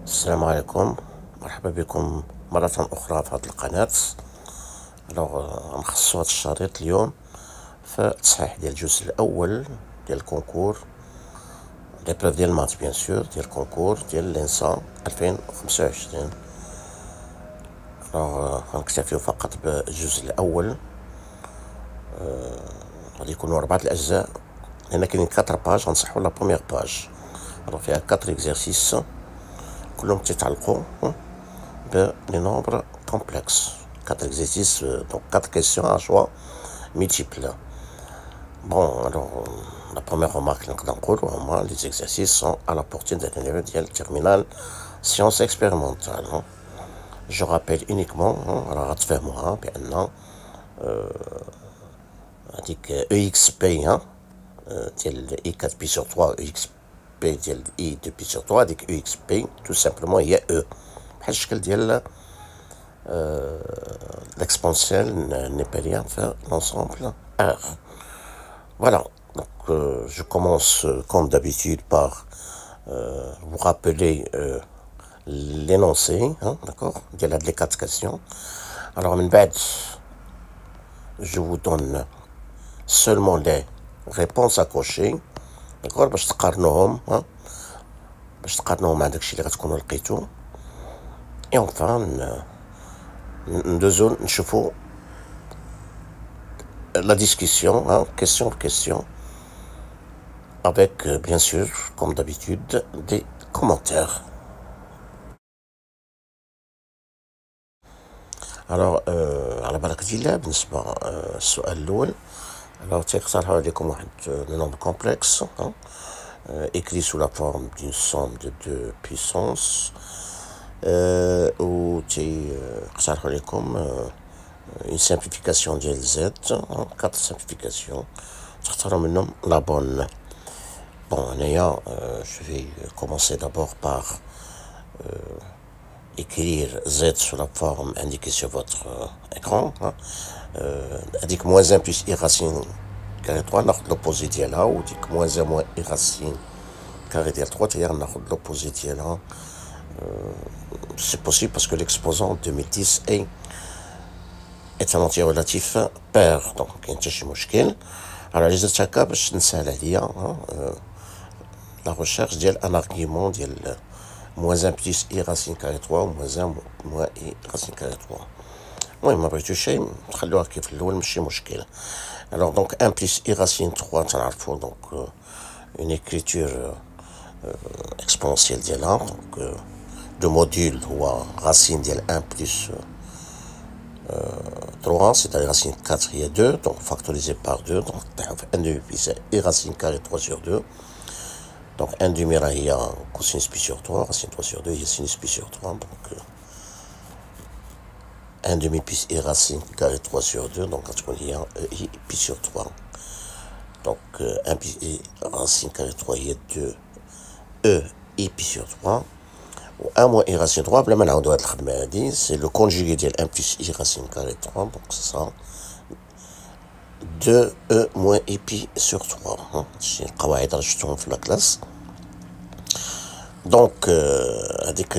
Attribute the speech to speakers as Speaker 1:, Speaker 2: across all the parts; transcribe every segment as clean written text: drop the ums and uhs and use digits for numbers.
Speaker 1: السلام عليكم. مرحبا بكم مرة أخرى في هذه القناة. غنخصصو هذا الشريط اليوم في التصحيح ديال الجزء الأول ديال الكونكور ليبروف ديال المات بيان سور ديال الكونكور ديال لينسا 2025. غنكتفيو فقط بالجزء الأول. غادي يكونوا 4 الأجزاء لأن كاينين 4 باج. غنصحو لا بروميير باج فيها 4 إكزرسيس كلهم تيتعلقوا ب لي نومبر كومبلكس. 4 exercices, donc 4 questions à choix multiples. Bon, alors, la première remarque que nous les exercices sont à la portée d'un élève de terminale sciences expérimentales. Je rappelle uniquement, alors, moi, avec EXP, I4 pi sur 3, EXP, I2 pi sur 3, avec EXP, tout simplement, il y a E. L'exponentielle n'est pas rien faire l'ensemble R. Voilà, donc je commence comme d'habitude par vous rappeler l'énoncé, d'accord, de les 4 questions. Alors, je vous donne seulement les réponses à cocher, d'accord, باش تقارنوهم مع داكشي اللي غتكونوا لقيتو. Et enfin, nous نشوفوا la discussion, question par question, avec bien sûr, comme d'habitude, des commentaires. Alors, على بركة الله بالنسبة للسؤال الأول. Alors, تيقترحوا عليكم واحد le nombre complexe, écrit sous la forme d'une somme de 2 puissances. و تيقترحوا عليكم une simplification de Z, 4 simplifications. La bonne. Bon, je vais commencer d'abord par écrire Z sous la forme indiquée sur votre écran. Avec moins 1 plus I racine carré 3, on a l'opposé d'elle là, ou avec moins 1 moins I racine carré d'elle 3, c'est-à-dire on a l'opposé d'elle là. C'est possible parce que l'exposant 2010 est un entier relatif pair, donc il y a un alors les autres باش نسهل عليا la recherche d'un argument ديال moins 1 plus I racine carré 3 ou moins 1 moins I racine carré 3. المهم ما بغيتو شي نخلوها كيف الاول ماشي مشكل. alors donc 1 plus I racine 3 تنعرفو donc une écriture exponentielle ديالها donc le module هو racine ديال 1 plus 3, c'est-à-dire racine 4, il y a 2, donc factorisé par 2, donc 1 demi plus I racine carré 3 sur 2, donc 1 demi il y a cosinus pi sur 3, racine 3 sur 2, il y a sinus pi sur 3, donc 1 demi plus I racine carré 3 sur 2, donc il y a I pi sur 3, donc 1 pi I racine carré 3, il y a 2 E I pi sur 3, 1 moins I racine 3, c'est le conjugué de 1 plus I racine carré 3, donc c'est ça. 2 E moins I pi sur 3. C'est le qawaïd rajouton dans la classe. Donc, avec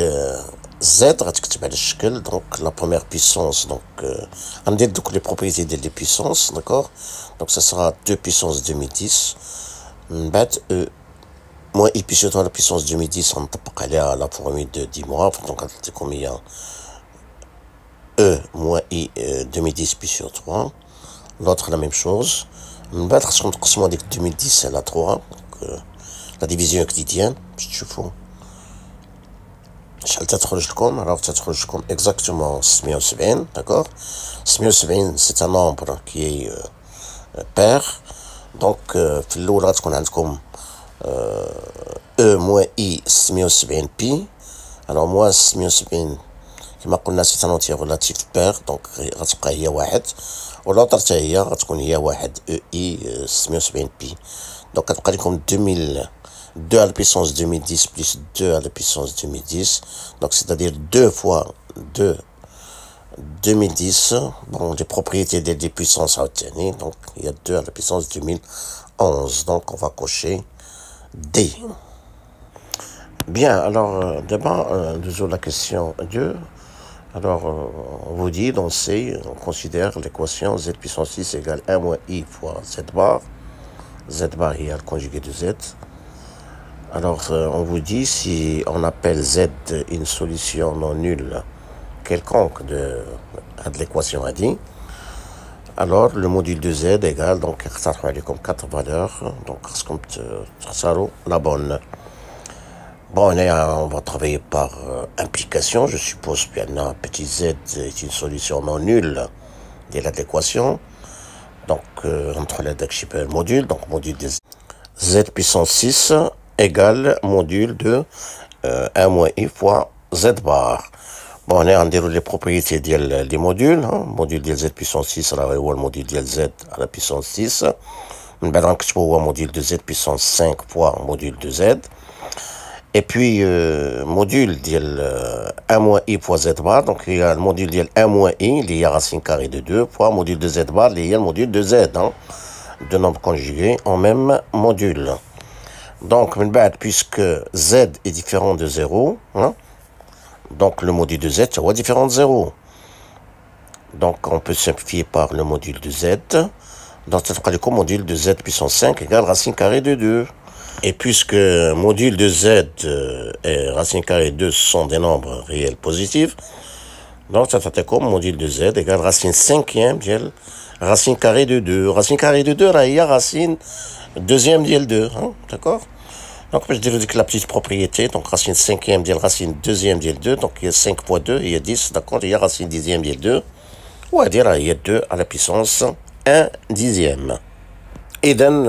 Speaker 1: Z, donc la première puissance, donc on dit donc les propriétés des puissances, d'accord. Donc ça sera 2 puissance 2010. E moins I pi sur 3 la puissance 2010, on tape la formule de 10 mois, donc c'est combien E moins I 2010 pi sur 3. L'autre la même chose. On va transformer avec 2010 à la 3, donc la division quotidienne, je fous. شحال تتخرج لكم راه تتخرج لكم exactement 670, d'accord. 670 c'est un nombre qui est pair, donc في الاول غتكون عندكم E moins I 670 pi. alors moins 670 كما قلنا c'est un entier relatif pair, donc غتبقى هي واحد والأوتر حتى هي غتكون هي واحد E I 670 pi. donc غتبقى لكم 2 à la puissance 2010 plus 2 à la puissance 2010, donc c'est-à-dire 2 fois 2 2010. bon, les propriétés des puissances à obtenir, donc il y a 2 à la puissance 2011, donc on va cocher D. Bien, alors, d'abord, disons la question 2. Alors, on vous dit, dans C, on considère l'équation z puissance 6 égale 1 moins i fois z bar. Z bar est le conjugué de z. Alors, on vous dit, si on appelle z une solution non nulle quelconque de l'équation a dit, alors le module de z égale, donc, comme 4 valeurs, donc, comme la bonne. Bon, on va travailler par implication. Je suppose que petit z est une solution non nulle de l'équation. Donc, entre les deux module, donc module de z puissance 6 égale module de 1 moins i fois z bar. Bon, on a les propriétés des modules. Module de z puissance 6, là, ou le module de z à la puissance 6. On va module de z puissance 5 fois module de z. Et puis, module de 1 moins i fois z bar, donc il y a le module de 1 moins i, il y a racine carrée de 2, fois module de z bar, il y a le module de z, deux nombres conjugués en même module. Donc, puisque z est différent de 0, donc le module de z est différent de 0. Donc, on peut simplifier par le module de z. Dans cette cas, le module de z puissance 5 égale racine carrée de 2. Et puisque module de z et racine carrée de 2 sont des nombres réels positifs, donc ça fait comme module de z égale racine cinquième dièle racine carrée de 2. Racine carrée de 2, là, il y a racine deuxième dièle 2, d'accord? Donc je dirais que la petite propriété, donc racine cinquième dièle racine deuxième dièle 2, donc il y a 5 fois 2, il y a 10, d'accord? Il y a racine dixième dièle 2, ou à dire il y a 2 à la puissance 1 dixième. Et donc,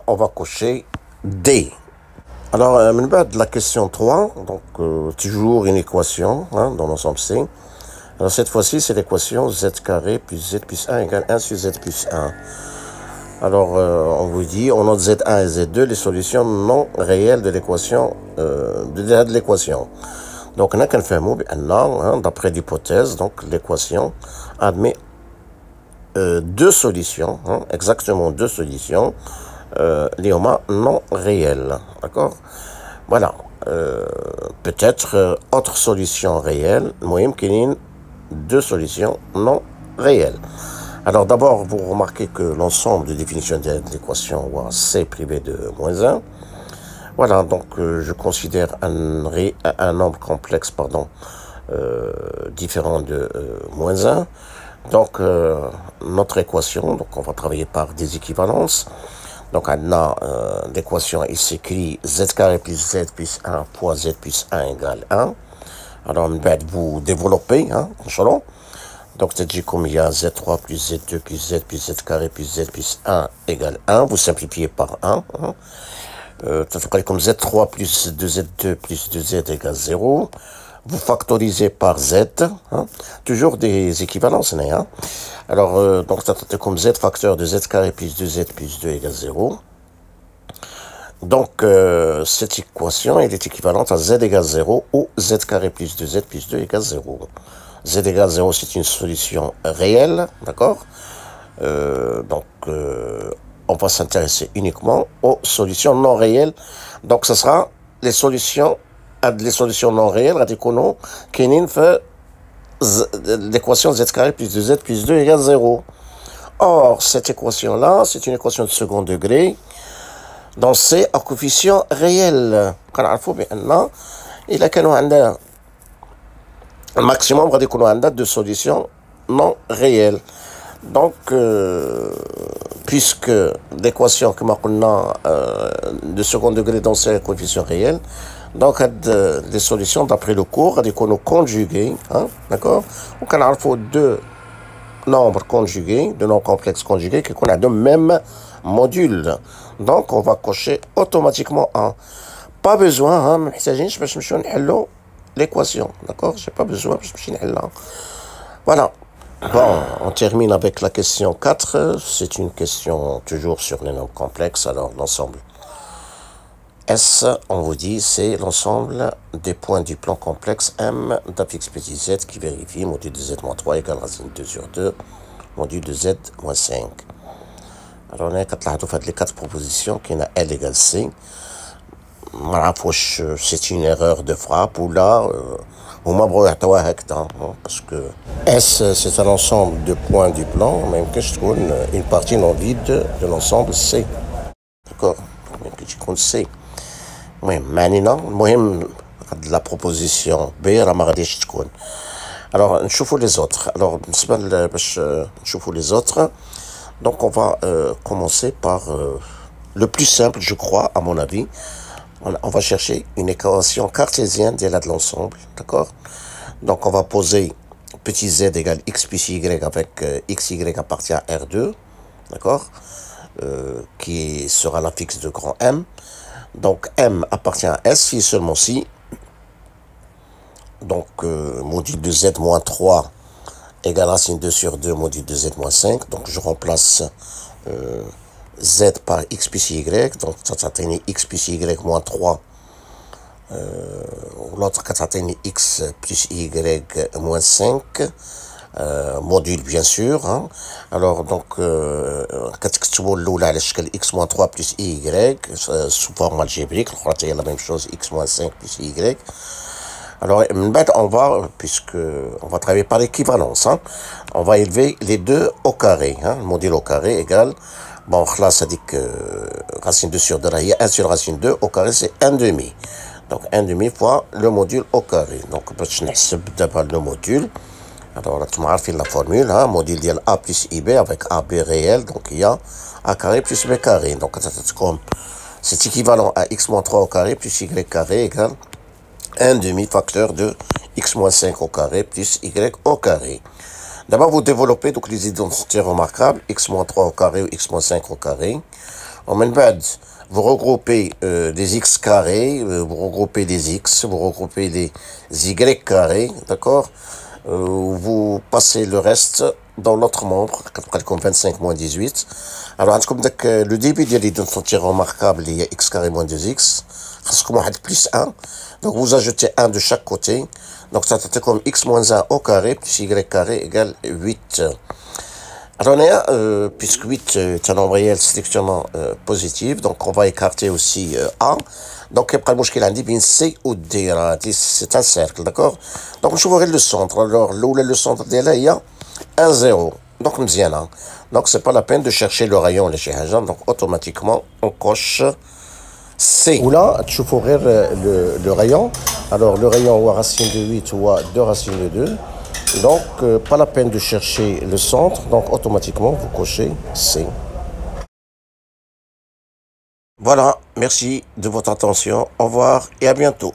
Speaker 1: on va cocher D. Alors, de la question 3, donc toujours une équation dans l'ensemble C. Alors cette fois-ci, c'est l'équation z carré plus z plus 1 égale 1 sur z plus 1. Alors, on vous dit, on note z1 et z2, les solutions non réelles de l'équation. Donc, on a qu'un fait mot, d'après l'hypothèse, donc l'équation admet deux solutions, exactement deux solutions, Léoma non réel, d'accord? Voilà, peut-être autre solution réelle, moyen qu'il y ait deux solutions non réelles. Alors d'abord, vous remarquez que l'ensemble de définition de l'équation C privé de moins 1, voilà, donc je considère un nombre complexe, différent de moins 1. Donc notre équation, donc on va travailler par des équivalences. Donc, on a l'équation, il s'écrit z carré plus z plus 1 fois z plus 1 égale 1. Alors, vous développez, selon. Donc, c'est-à-dire comme il y a z3 plus z2 plus z plus z carré plus z plus 1 égale 1. Vous simplifiez par 1. Ça ferait comme z3 plus 2z2 plus 2z égale 0. Vous factorisez par z, toujours des équivalences, Alors, donc, ça fait comme z facteur de z carré plus 2z plus 2 égale 0. Donc, cette équation elle est équivalente à z égale 0 ou z carré plus 2z plus 2 égale 0. Z égale 0, c'est une solution réelle, d'accord? Donc, on va s'intéresser uniquement aux solutions non réelles. Donc, ce sera les solutions non réelles, qui fait l'équation z carré plus 2z plus 2 égale 0. Or, cette équation-là, c'est une équation de second degré, donc c'est un coefficient réel. Il a un maximum de solutions non réelles. Donc, puisque l'équation que de second degré dans ces coefficients réels, donc les solutions d'après le cours, des conjuguées, d'accord? On a deux nombres conjugués, deux nombres complexes conjugués qui ont le même module. Donc, on va cocher automatiquement 1. Pas besoin, l'équation, d'accord? J'ai pas besoin, voilà. Bon, on termine avec la question 4. C'est une question toujours sur les nombres complexes. Alors, l'ensemble S, on vous dit, c'est l'ensemble des points du plan complexe M d'affixe petit z qui vérifie module de z-3 égale racine 2 sur 2, module de z-5. Alors, on a les quatre propositions qui ont L égale C. c'est une erreur de frappe ou là, parce que S c'est un ensemble de points du plan, mais qu'est-ce qu'on une partie non vide de l'ensemble C. D'accord, كي تكون سي المهم معنينا المهم هاد لا بروبوزيسيون بي راه ما غاديش تكون. alors نشوفوا les autres. alors بالنسبه باش نشوفوا les autres, donc on va commencer par le plus simple, je crois, à mon avis. On va chercher une équation cartésienne de l'ensemble, d'accord. donc on va poser petit z égale x plus y avec xy appartient à R2, d'accord, qui sera la fixe de grand M. Donc M appartient à S si et seulement si. Donc module de Z moins 3 égale racine 2 sur 2 module de Z moins 5. Donc je remplace Z par X plus Y. Donc ça s'atteint X plus Y moins 3. L'autre ça s'atteint X plus Y moins 5. module bien sûr, hein. alors donc كتكتبوا الاولى على شكل x moins 3 plus y sous forme algébrique, الاخرى هي la même chose x moins 5 plus y. alors من بعد puisque on va travailler par équivalence, hein, on va élever les deux au carré, hein, le module au carré égale bon خلاص هذيك racine 2 sur 2 هي 1 sur racine 2 au carré c'est 1 demi, donc 1 demi fois le module au carré. donc باش نحسب دابا le module, alors راكم عارفين la formule, hein, module ديال a plus ib avec ab réel, donc il y a a carré plus b carré. donc c'est équivalent à x moins 3 au carré plus y carré égale 1 demi-facteur de x moins 5 au carré plus y au carré. D'abord vous développez donc les identités remarquables, x moins 3 au carré ou x moins 5 au carré. En même temps, vous regroupez des x carrés, vous regroupez des x, vous regroupez des y carrés, d'accord. vous passez le reste dans l'autre membre, comme 25 moins 18. alors le début de l'identité remarquable, il y a x carré moins 2x, comme plus 1, donc vous ajoutez 1 de chaque côté, donc ça fait comme x moins 1 au carré plus y carré égale 8. alors puisque 8 est un nombre réel strictement positif, donc on va écarter aussi a. donc après le qu'il a dit bien C ou D, c'est un cercle, d'accord. donc je verrai le centre. alors le centre de là il y a 1 0, donc مزيانة. donc c'est pas la peine de chercher le rayon les chez Hajan, donc automatiquement on coche C. ou là tu faut le rayon. alors le rayon ou racine de 8 ou 2 racines de 2, donc pas la peine de chercher le centre, donc automatiquement vous cochez C. Voilà, merci de votre attention, au revoir et à bientôt.